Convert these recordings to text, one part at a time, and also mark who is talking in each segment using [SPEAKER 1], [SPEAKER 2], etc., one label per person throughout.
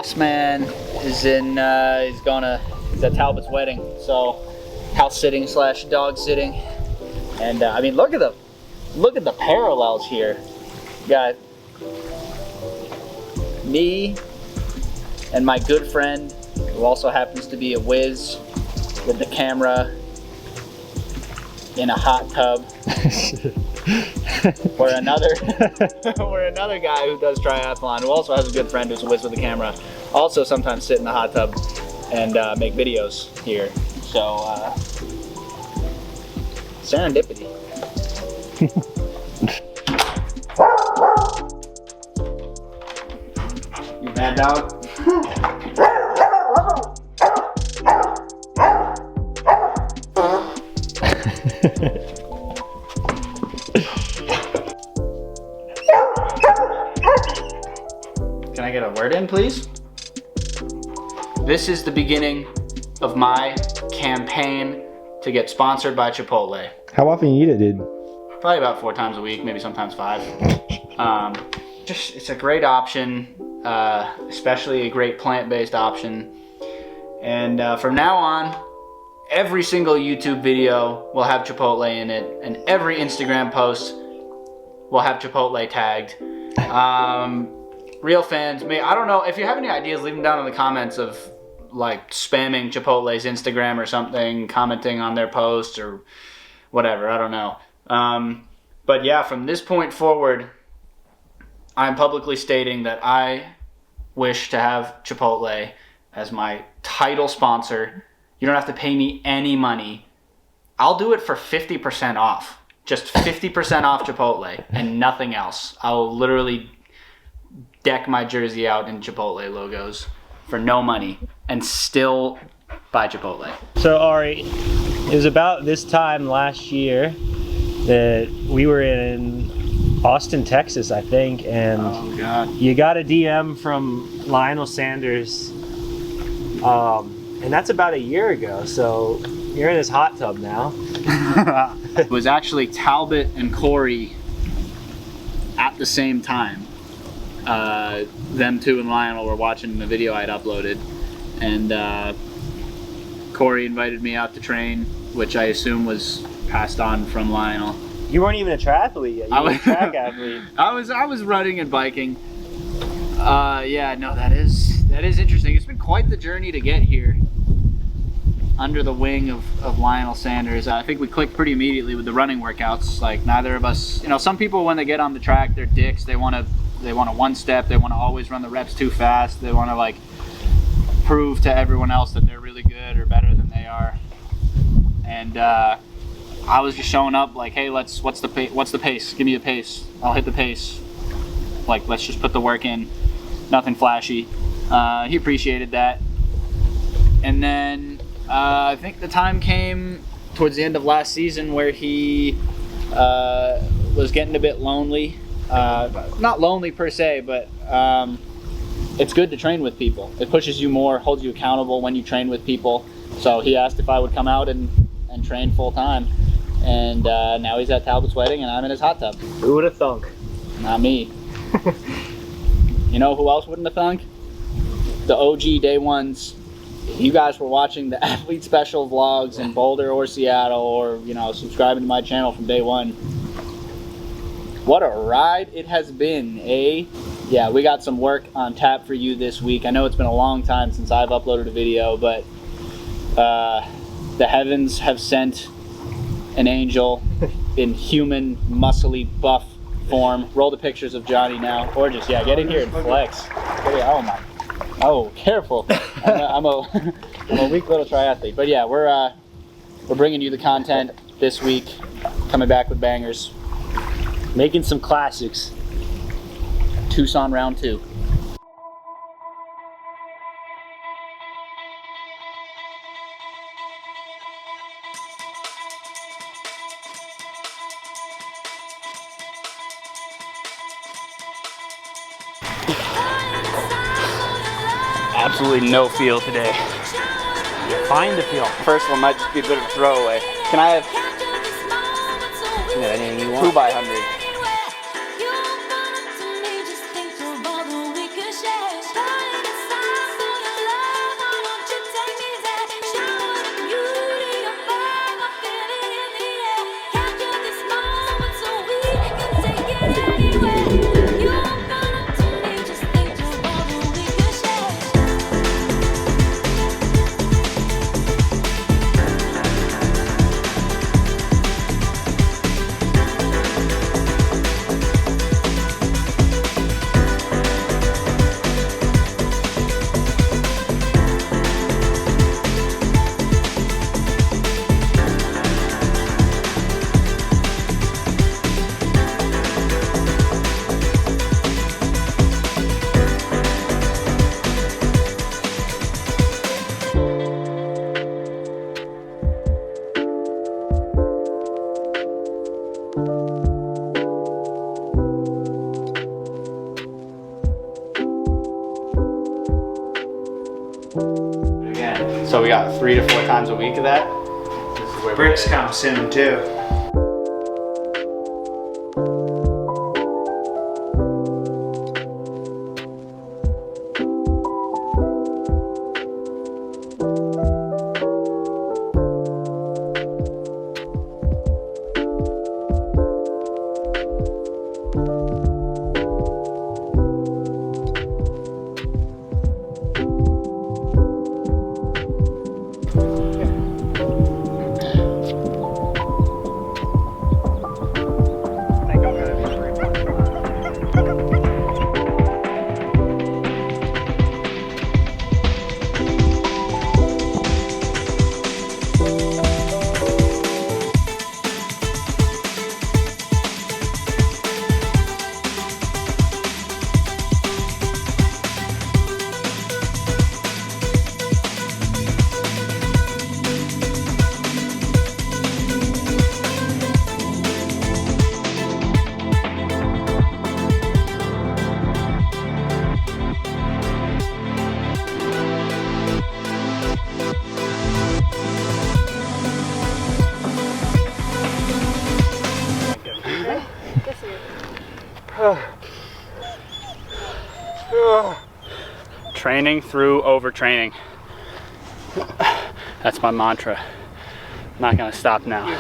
[SPEAKER 1] boss man is in, he's at Talbot's wedding, so house sitting / dog sitting. And I mean, look at the parallels here. You got me and my good friend, who also happens to be a whiz, with the camera in a hot tub. Or another guy who does triathlon, who also has a good friend who's a whiz with the camera, also sometimes sit in the hot tub and make videos here. So serendipity. You mad dog? Can I get a word in, please? This is the beginning of my campaign to get sponsored by Chipotle.
[SPEAKER 2] How often you eat it, dude?
[SPEAKER 1] Probably about 4 times a week, maybe sometimes 5. It's a great option, especially a great plant-based option. And from now on, every single YouTube video will have Chipotle in it, and every Instagram post will have Chipotle tagged. Real fans, I don't know, if you have any ideas, leave them down in the comments of like spamming Chipotle's Instagram or something, commenting on their posts or whatever, I don't know. But yeah, from this point forward, I'm publicly stating that I wish to have Chipotle as my title sponsor. You don't have to pay me any money. I'll do it for 50% off. Just 50% off Chipotle and nothing else. I'll literally deck my jersey out in Chipotle logos for no money and still buy Chipotle.
[SPEAKER 2] So Ari, it was about this time last year that we were in Austin, Texas, I think, and
[SPEAKER 1] oh, God.
[SPEAKER 2] You got a DM from Lionel Sanders, and that's about a year ago, so you're in this hot tub now.
[SPEAKER 1] It was actually Talbot and Corey at the same time. Them two and Lionel were watching the video I had uploaded, and Corey invited me out to train, which I assume was passed on from Lionel.
[SPEAKER 2] You weren't even a triathlete yet. You were a track athlete.
[SPEAKER 1] I was running and biking. Yeah, no, that is interesting. It's been quite the journey to get here under the wing of Lionel Sanders. I think we clicked pretty immediately with the running workouts. Like, neither of us, some people when they get on the track, they're dicks. They want to one step. They want to always run the reps too fast. They want to like prove to everyone else that they're really good or better than they are. And I was just showing up like, hey, what's the pace? Give me a pace. I'll hit the pace. Like, let's just put the work in. Nothing flashy. He appreciated that. And then I think the time came towards the end of last season where he was getting a bit lonely. Not lonely per se, but it's good to train with people. It pushes you more, holds you accountable when you train with people. So he asked if I would come out and train full time. And now he's at Talbot's wedding and I'm in his hot tub.
[SPEAKER 2] Who would have thunk?
[SPEAKER 1] Not me. You know who else wouldn't have thunk? The OG day ones. You guys were watching the athlete special vlogs in Boulder or Seattle, or subscribing to my channel from day one. What a ride it has been, eh? Yeah, we got some work on tap for you this week. I know it's been a long time since I've uploaded a video, but the heavens have sent an angel in human, muscly, buff form. Roll the pictures of Johnny now, or just, get in here and flex. Oh my, careful. I'm a weak little triathlete, but yeah, we're bringing you the content this week, coming back with bangers.
[SPEAKER 2] Making some classics.
[SPEAKER 1] Tucson round 2. Absolutely no feel today.
[SPEAKER 2] Find the feel.
[SPEAKER 1] First one might just be a bit of a throwaway. Can I have
[SPEAKER 2] anything you want?
[SPEAKER 1] 2 by 100? So we got 3 to 4 times a week of that.
[SPEAKER 2] Bricks come soon too.
[SPEAKER 1] Training through overtraining. That's my mantra. I'm not gonna stop now.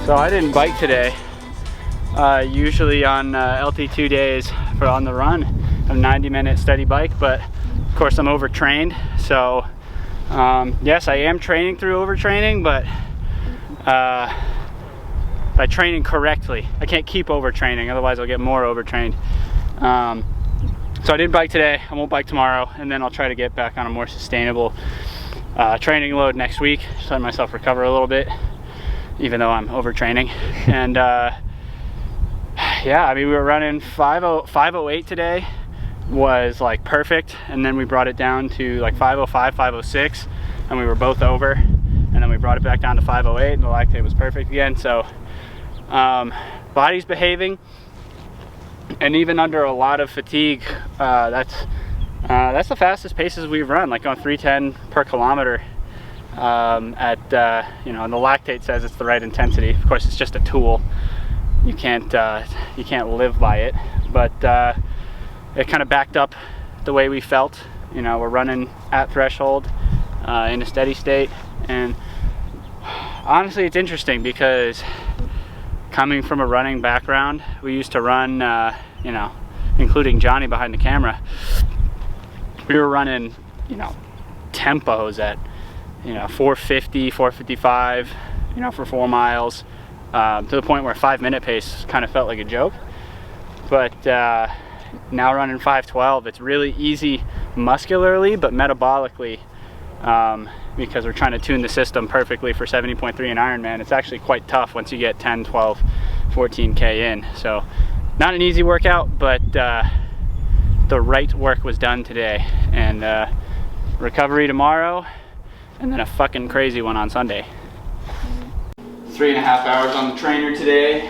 [SPEAKER 1] So I didn't bike today. Usually on LT2 days for on the run, a 90-minute steady bike, but of course I'm overtrained. So yes, I am training through overtraining, but by training correctly. I can't keep overtraining, otherwise I'll get more overtrained. So I didn't bike today, I won't bike tomorrow, and then I'll try to get back on a more sustainable training load next week, just let myself recover a little bit, even though I'm overtraining. And yeah, I mean, we were running 508 today, was like perfect, and then we brought it down to like 505, 506, and we were both over, and then we brought it back down to 508, and the lactate was perfect again. So body's behaving, and even under a lot of fatigue, that's the fastest paces we've run, like on 310 per kilometer. You know, and the lactate says it's the right intensity. Of course, it's just a tool. You can't live by it, but it kind of backed up the way we felt. You know, we're running at threshold in a steady state, and honestly, it's interesting because coming from a running background, we used to run, you know, including Johnny behind the camera, we were running, you know, tempos at, you know, 450, 455, you know, for 4 miles, to the point where 5-minute pace kind of felt like a joke. But now running 512, it's really easy muscularly, but metabolically, because we're trying to tune the system perfectly for 70.3 in Ironman, it's actually quite tough once you get 10, 12, 14K in. So not an easy workout, but the right work was done today. And recovery tomorrow, and then a fucking crazy one on Sunday. 3.5 hours on the trainer today,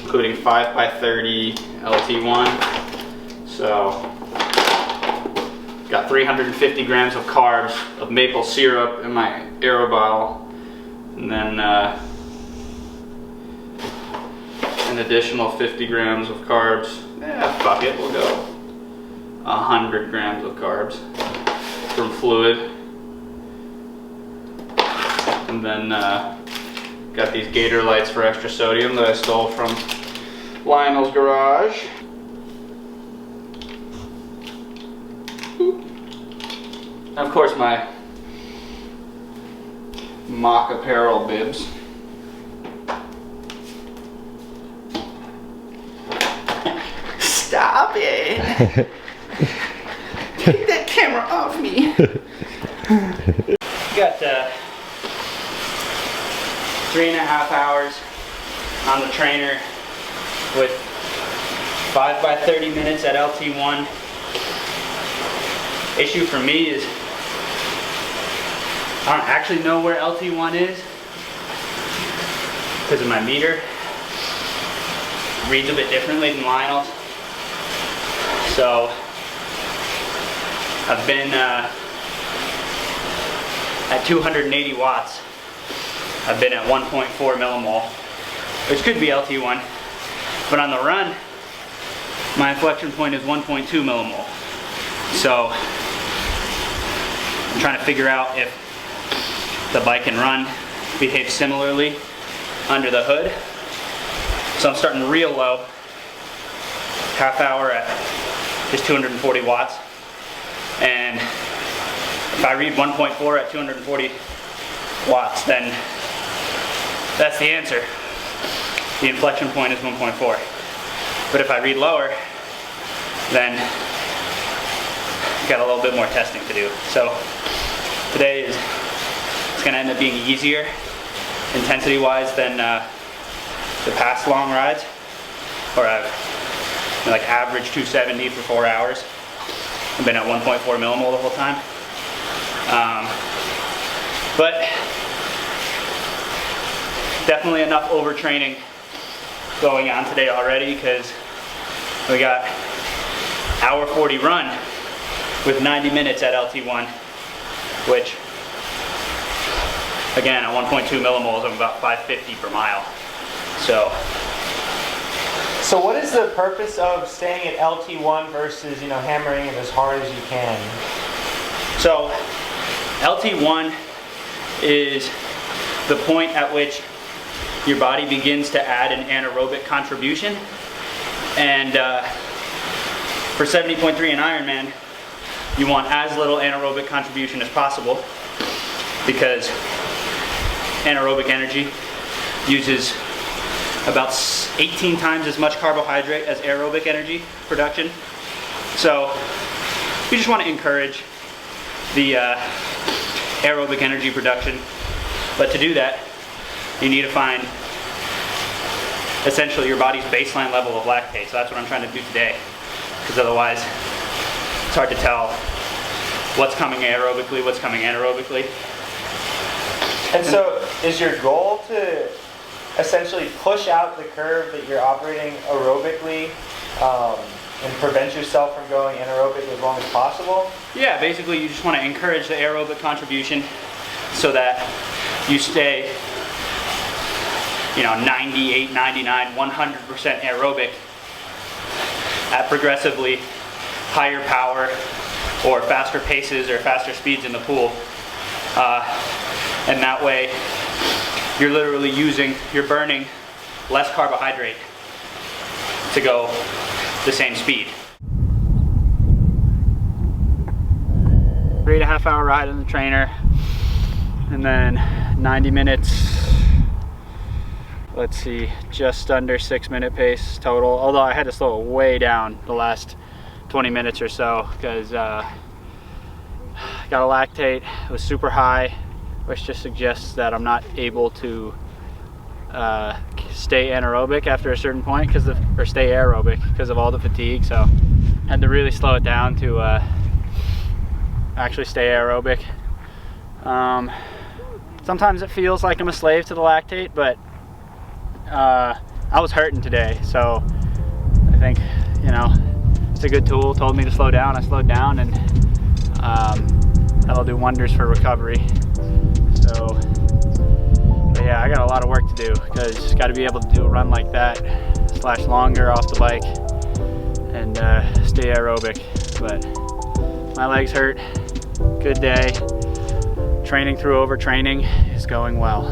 [SPEAKER 1] including 5x30 LT1. So got 350 grams of carbs of maple syrup in my Aero bottle, and then an additional 50 grams of carbs. Yeah, fuck it, we'll go 100 grams of carbs from fluid. And then got these Gator lights for extra sodium that I stole from Lionel's garage. And of course my mock apparel bibs. Stop it! Take that camera off me. Got 3.5 hours on the trainer with 5 by 30 minutes at LT1. Issue for me is I don't actually know where LT1 is because of my meter. Reads a bit differently than Lionel's. So I've been at 280 watts. I've been at 1.4 millimole, which could be LT1, but on the run, my inflection point is 1.2 millimole. So I'm trying to figure out if the bike and run behave similarly under the hood. So I'm starting real low, half hour at just 240 watts. And if I read 1.4 at 240 watts, then that's the answer. The inflection point is 1.4. But if I read lower, then got a little bit more testing to do. So today it's going to end up being easier intensity-wise than the past long rides, where I've like averaged 270 for 4 hours. I've been at 1.4 millimole the whole time. But definitely enough overtraining going on today already, because we got hour 40 run with 90 minutes at LT1, which again at 1.2 millimoles I'm about 550 per mile.
[SPEAKER 2] So what is the purpose of staying at LT1 versus, hammering it as hard as you can?
[SPEAKER 1] So LT1 is the point at which your body begins to add an anaerobic contribution, and for 70.3 in Ironman you want as little anaerobic contribution as possible, because anaerobic energy uses about 18 times as much carbohydrate as aerobic energy production. So you just want to encourage the aerobic energy production, but to do that you need to find essentially your body's baseline level of lactate. So that's what I'm trying to do today, because otherwise it's hard to tell what's coming aerobically, what's coming anaerobically.
[SPEAKER 2] And so is your goal to essentially push out the curve that you're operating aerobically and prevent yourself from going anaerobic as long as possible?
[SPEAKER 1] Yeah, basically you just want to encourage the aerobic contribution so that you stay 98, 99, 100% aerobic at progressively higher power or faster paces or faster speeds in the pool. And that way you're literally you're burning less carbohydrate to go the same speed. 3.5 hour ride on the trainer, and then 90 minutes, let's see, just under 6-minute pace total, although I had to slow it way down the last 20 minutes or so because got a lactate, it was super high, which just suggests that I'm not able to stay anaerobic after a certain point or stay aerobic because of all the fatigue. So I had to really slow it down to actually stay aerobic. Sometimes it feels like I'm a slave to the lactate, but I was hurting today, so I think it's a good tool. Told me to slow down, I slowed down, and that'll do wonders for recovery. So, but yeah, I got a lot of work to do because got to be able to do a run like that / longer off the bike, and stay aerobic. But my legs hurt. Good day. Training through overtraining is going well.